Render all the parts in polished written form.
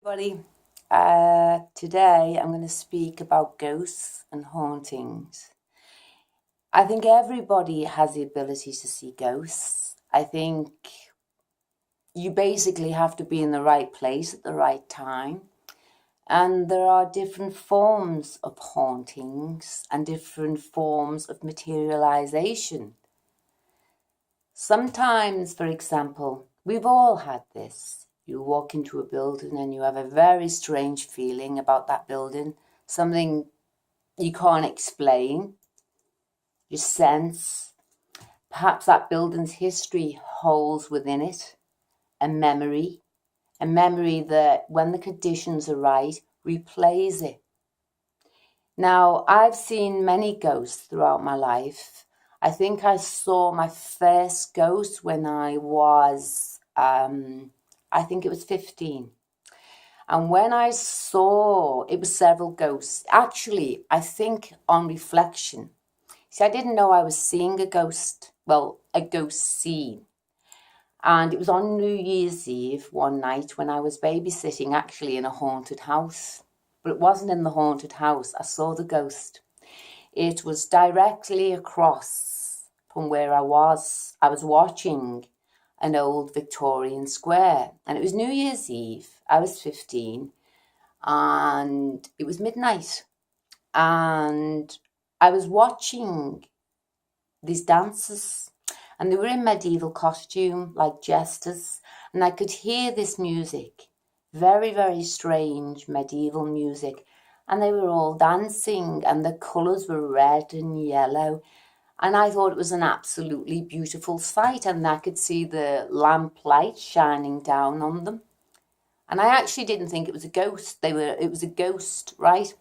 Everybody, today I'm going to speak about ghosts and hauntings. I think everybody has the ability to see ghosts. I think you basically have to be in the right place at the right time. And there are different forms of hauntings and different forms of materialization. Sometimes, for example, we've all had this. You walk into a building and you have a very strange feeling about that building, something you can't explain. You sense perhaps that building's history holds within it a memory that, when the conditions are right, replays it. Now, I've seen many ghosts throughout my life. I think I saw my first ghost when I was, I think it was 15. And when I saw, it was several ghosts. Actually, I think on reflection. See, I didn't know I was seeing a ghost. Well, a ghost scene. And it was on New Year's Eve one night when I was babysitting, actually in a haunted house. But it wasn't in the haunted house. I saw the ghost. It was directly across from where I was. I was watching an old Victorian square. And it was New Year's Eve. I was 15. And it was midnight. And I was watching these dancers. And they were in medieval costume, like jesters. And I could hear this music. Very, very strange medieval music. And they were all dancing, and the colours were red and yellow. And I thought it was an absolutely beautiful sight. And I could see the lamp light shining down on them. And I actually didn't think it was a ghost. It was a ghost, right?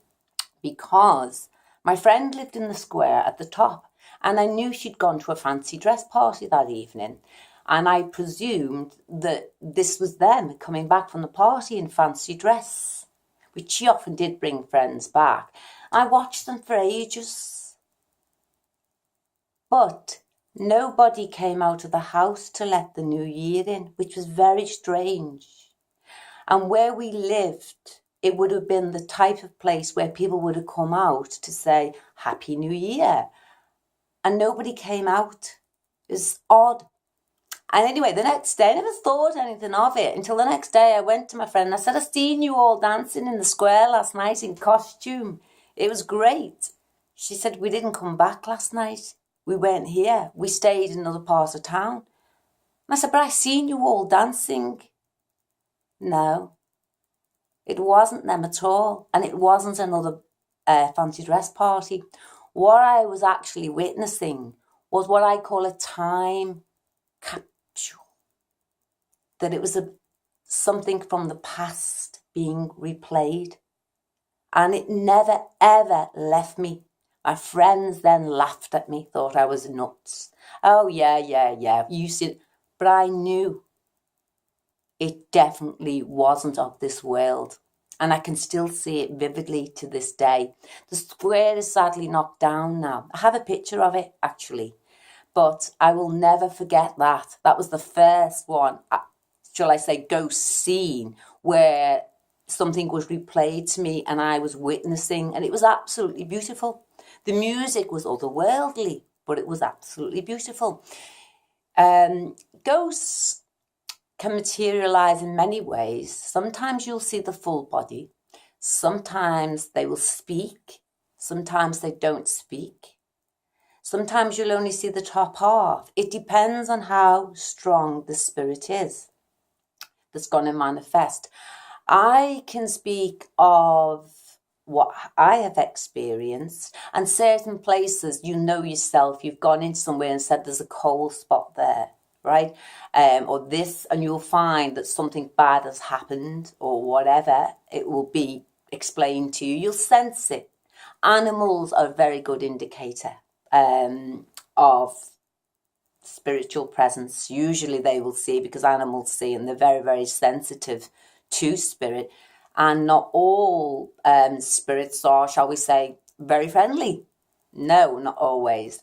Because my friend lived in the square at the top. And I knew she'd gone to a fancy dress party that evening. And I presumed that this was them coming back from the party in fancy dress, which she often did bring friends back. I watched them for ages. But nobody came out of the house to let the new year in, which was very strange. And where we lived, it would have been the type of place where people would have come out to say, Happy New Year. And nobody came out. It was odd. And anyway, the next day, I never thought anything of it until the next day I went to my friend and I said, I seen you all dancing in the square last night in costume. It was great. She said, we didn't come back last night. We weren't here. We stayed in another part of town. And I said, but I seen you all dancing. No, it wasn't them at all. And it wasn't another fancy dress party. What I was actually witnessing was what I call a time capsule. That it was something from the past being replayed. And it never, ever left me. My friends then laughed at me, thought I was nuts. Oh, yeah, you see. But I knew it definitely wasn't of this world. And I can still see it vividly to this day. The square is sadly knocked down now. I have a picture of it, actually. But I will never forget that. That was the first one, shall I say, ghost scene, where something was replayed to me and I was witnessing. And it was absolutely beautiful. The music was otherworldly, but it was absolutely beautiful. Ghosts can materialize in many ways. Sometimes you'll see the full body. Sometimes they will speak. Sometimes they don't speak. Sometimes you'll only see the top half. It depends on how strong the spirit is that's going to manifest. I can speak of what I have experienced, and certain places, you know yourself, you've gone into somewhere and said there's a cold spot there. Right? Or this, and you'll find that something bad has happened or whatever, it will be explained to you. You'll sense it. Animals are a very good indicator of spiritual presence. Usually they will see, because animals see, and they're very, very sensitive to spirit. And not all spirits are, shall we say, very friendly. No, not always.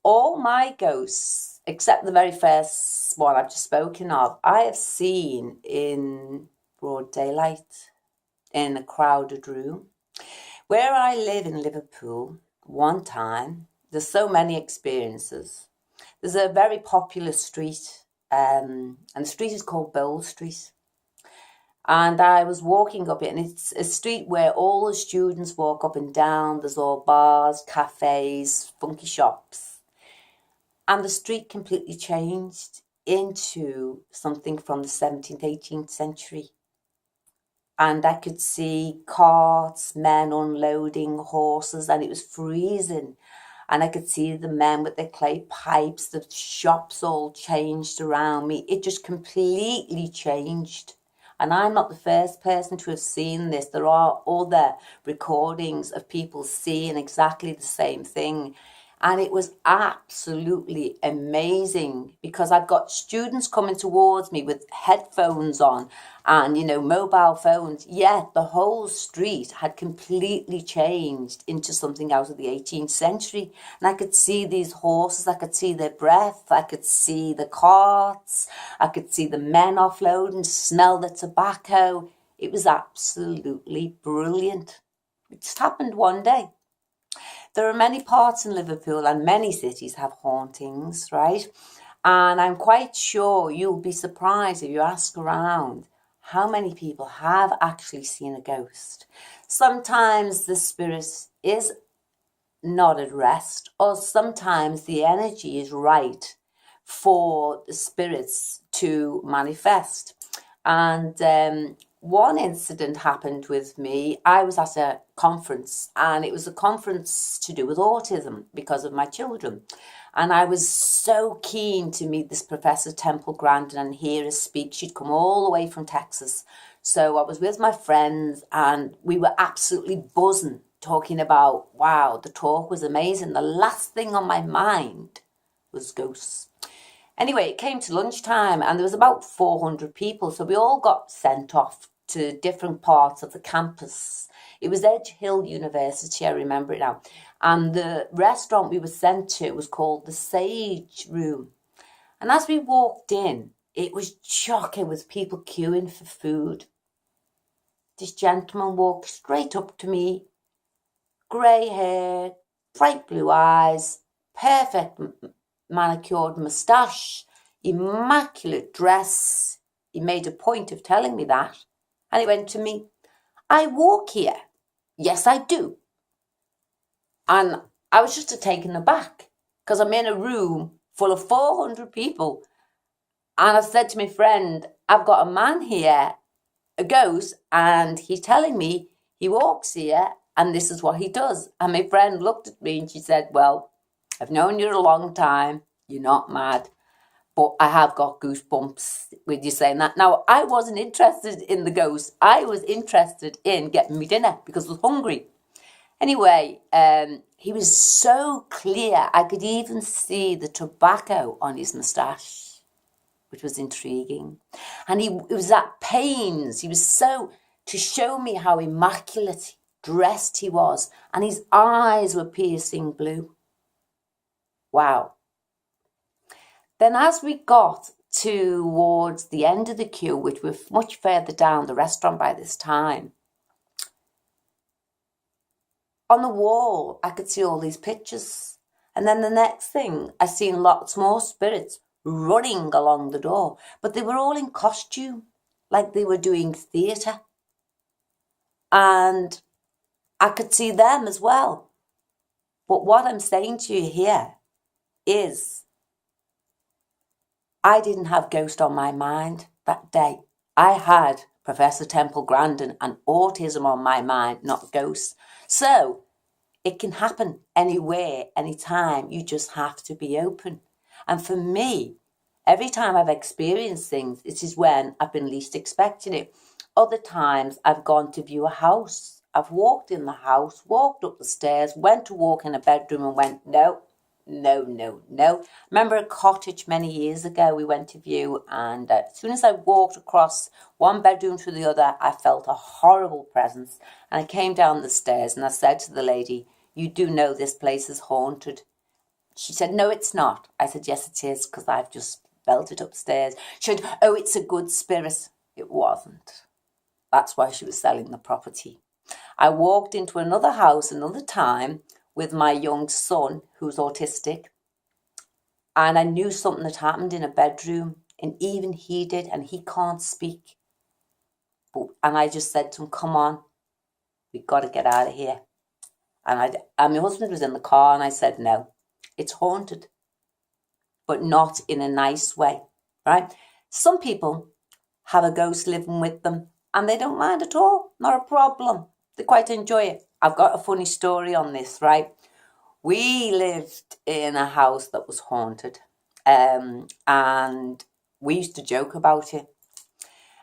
All my ghosts, except the very first one I've just spoken of, I have seen in broad daylight in a crowded room. Where I live in Liverpool, one time, there's so many experiences. There's a very popular street, and the street is called Bowl Street. And I was walking up it, and it's a street where all the students walk up and down. There's all bars, cafes, funky shops. And the street completely changed into something from the 17th, 18th century. And I could see carts, men unloading horses, and it was freezing. And I could see the men with their clay pipes, the shops all changed around me. It just completely changed. And I'm not the first person to have seen this. There are other recordings of people seeing exactly the same thing. And it was absolutely amazing because I've got students coming towards me with headphones on and, mobile phones. Yet the whole street had completely changed into something out of the 18th century. And I could see these horses, I could see their breath, I could see the carts, I could see the men offloading, smell the tobacco. It was absolutely brilliant. It just happened one day. There are many parts in Liverpool and many cities have hauntings, right? And I'm quite sure you'll be surprised if you ask around how many people have actually seen a ghost. Sometimes the spirit is not at rest, or sometimes the energy is right for the spirits to manifest. And one incident happened with me. I was at a conference, and it was a conference to do with autism because of my children. And I was so keen to meet this Professor Temple Grandin and hear her speak. She'd come all the way from Texas. So I was with my friends, and we were absolutely buzzing, talking about, wow, the talk was amazing. The last thing on my mind was ghosts. Anyway, it came to lunchtime, and there was about 400 people. So we all got sent off to different parts of the campus. It was Edge Hill University, I remember it now. And the restaurant we were sent to was called the Sage Room. And as we walked in, it was chocker with people queuing for food. This gentleman walked straight up to me, grey hair, bright blue eyes, perfect manicured moustache, immaculate dress. He made a point of telling me that. And he went to me, I walk here. Yes, I do. And I was just taken aback because I'm in a room full of 400 people. And I said to my friend, I've got a man here, a ghost, and he's telling me he walks here and this is what he does. And my friend looked at me and she said, well, I've known you a long time. You're not mad. But I have got goosebumps with you saying that. Now, I wasn't interested in the ghost. I was interested in getting me dinner because I was hungry. Anyway, he was so clear. I could even see the tobacco on his moustache, which was intriguing. And he was at pains. He was so, to show me how immaculate dressed he was. And his eyes were piercing blue. Wow. Then as we got towards the end of the queue, which were much further down the restaurant by this time, on the wall, I could see all these pictures. And then the next thing, I seen lots more spirits running along the door. But they were all in costume, like they were doing theatre. And I could see them as well. But what I'm saying to you here is I didn't have ghost on my mind that day. I had Professor Temple Grandin and autism on my mind, not ghosts. So it can happen anywhere, anytime. You just have to be open. And for me, every time I've experienced things, it is when I've been least expecting it. Other times I've gone to view a house. I've walked in the house, walked up the stairs, went to walk in a bedroom and went, no. Remember a cottage many years ago we went to view, and as soon as I walked across one bedroom to the other, I felt a horrible presence. And I came down the stairs and I said to the lady, you do know this place is haunted? She said, no, it's not. I said, yes, it is, because I've just felt it upstairs. She said, oh, it's a good spirit. It wasn't. That's why she was selling the property. I walked into another house another time with my young son, who's autistic, and I knew something had happened in a bedroom, and even he did, and he can't speak. And I just said to him, come on, we've got to get out of here. And my husband was in the car, and I said, no, it's haunted, but not in a nice way, right? Some people have a ghost living with them, and they don't mind at all, not a problem. They quite enjoy it. I've got a funny story on this, right? We lived in a house that was haunted, and we used to joke about it.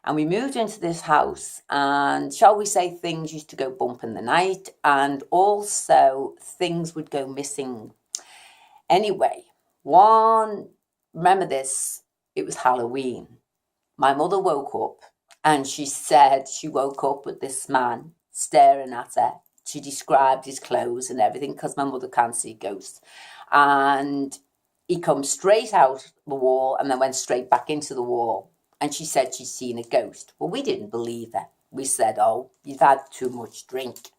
And we moved into this house, and shall we say things used to go bump in the night, and also things would go missing. Anyway, remember this, it was Halloween. My mother woke up, and she said she woke up with this man staring at her. She described his clothes and everything, because my mother can't see ghosts. And he come straight out the wall and then went straight back into the wall. And she said she'd seen a ghost. Well, we didn't believe her. We said, oh, you've had too much drink.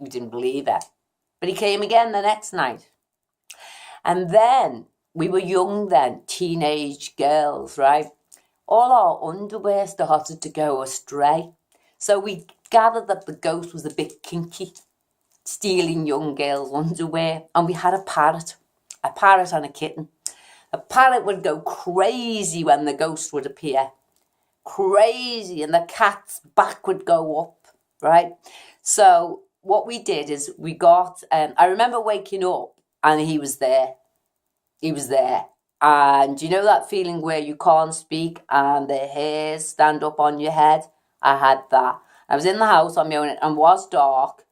We didn't believe her. But he came again the next night. And then, we were young then, teenage girls, right? All our underwear started to go astray. So we gathered that the ghost was a bit kinky, stealing young girls' underwear. And we had a parrot and a kitten. A parrot would go crazy when the ghost would appear. Crazy, and the cat's back would go up, right? So what we did is we got, I remember waking up and he was there. He was there. And you know that feeling where you can't speak and the hairs stand up on your head? I had that. I was in the house on my own, and it was dark,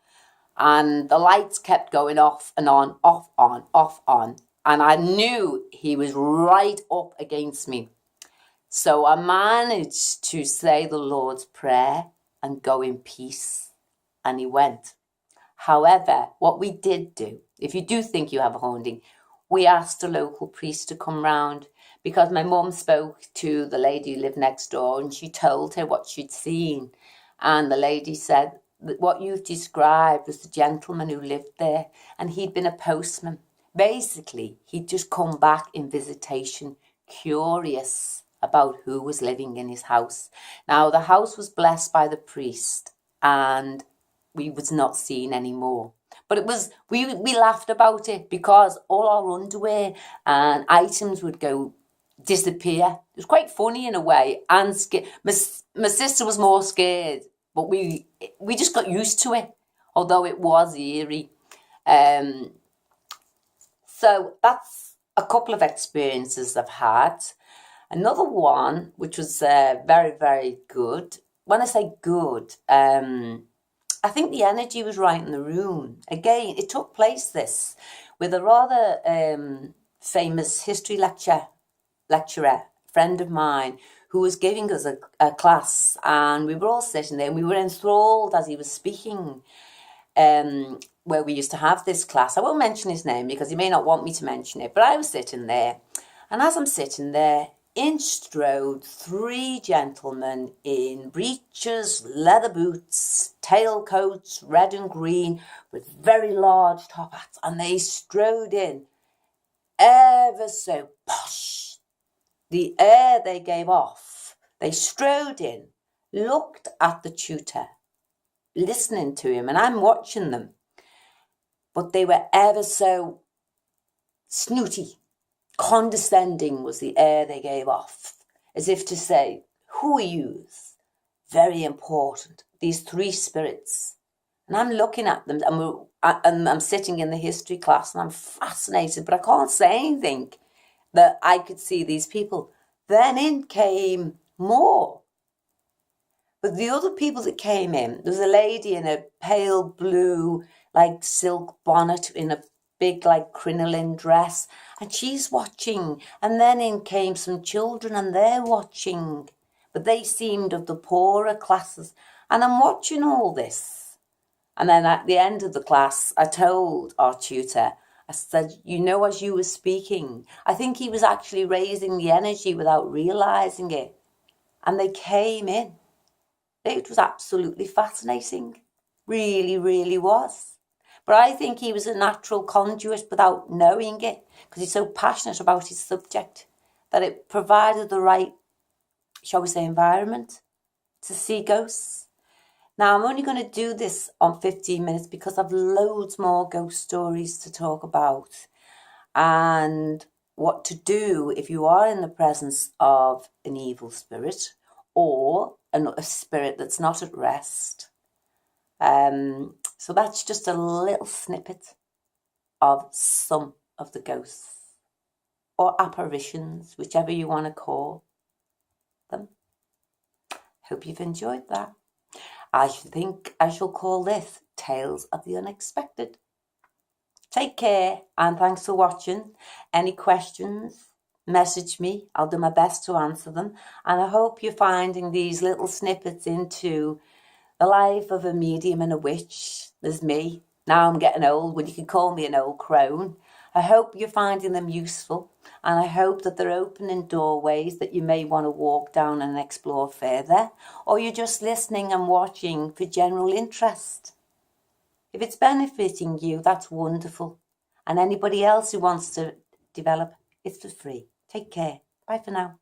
and the lights kept going off and on, off, on, off, on. And I knew he was right up against me. So I managed to say the Lord's Prayer and go in peace. And he went. However, what we did do, if you do think you have a haunting, we asked a local priest to come round, because my mum spoke to the lady who lived next door, and she told her what she'd seen. And the lady said that what you've described was the gentleman who lived there, and he'd been a postman. Basically, he'd just come back in visitation, curious about who was living in his house. Now, the house was blessed by the priest, and we was not seen anymore. But it was, we laughed about it, because all our underwear and items would go disappear. It was quite funny in a way, and my sister was more scared, but we just got used to it, although it was eerie. So that's a couple of experiences I've had. Another one, which was very, very good. When I say good, I think the energy was right in the room. Again, it took place with a rather famous history lecturer, friend of mine, who was giving us a class, and we were all sitting there, and we were enthralled as he was speaking, where we used to have this class. I won't mention his name because he may not want me to mention it, but I was sitting there, and as I'm sitting there, in strode 3 gentlemen in breeches, leather boots, tailcoats, red and green, with very large top hats, and they strode in ever so posh. The air they gave off, they strode in, looked at the tutor, listening to him, and I'm watching them, but they were ever so snooty. Condescending was the air they gave off, as if to say, who are you? Very important, these 3 spirits. And I'm looking at them, and I'm sitting in the history class, and I'm fascinated, but I can't say anything that I could see these people. Then in came more. But the other people that came in, there was a lady in a pale blue, like silk bonnet, in a big, like, crinoline dress, and she's watching. And then in came some children, and they're watching, but they seemed of the poorer classes. And I'm watching all this. And then at the end of the class, I told our tutor, I said, you know, as you were speaking, I think he was actually raising the energy without realising it. And they came in. It was absolutely fascinating. Really, really was. But I think he was a natural conduit without knowing it, because he's so passionate about his subject that it provided the right, shall we say, environment to see ghosts. Now, I'm only going to do this on 15 minutes because I've loads more ghost stories to talk about, and what to do if you are in the presence of an evil spirit or a spirit that's not at rest. So that's just a little snippet of some of the ghosts or apparitions, whichever you want to call them. Hope you've enjoyed that. I think I shall call this Tales of the Unexpected. Take care and thanks for watching. Any questions, message me. I'll do my best to answer them. And I hope you're finding these little snippets into the life of a medium and a witch. There's me. Now I'm getting old, when you can call me an old crone. I hope you're finding them useful, and I hope that they're opening doorways that you may want to walk down and explore further, or you're just listening and watching for general interest. If it's benefiting you, that's wonderful. And anybody else who wants to develop, it's for free. Take care. Bye for now.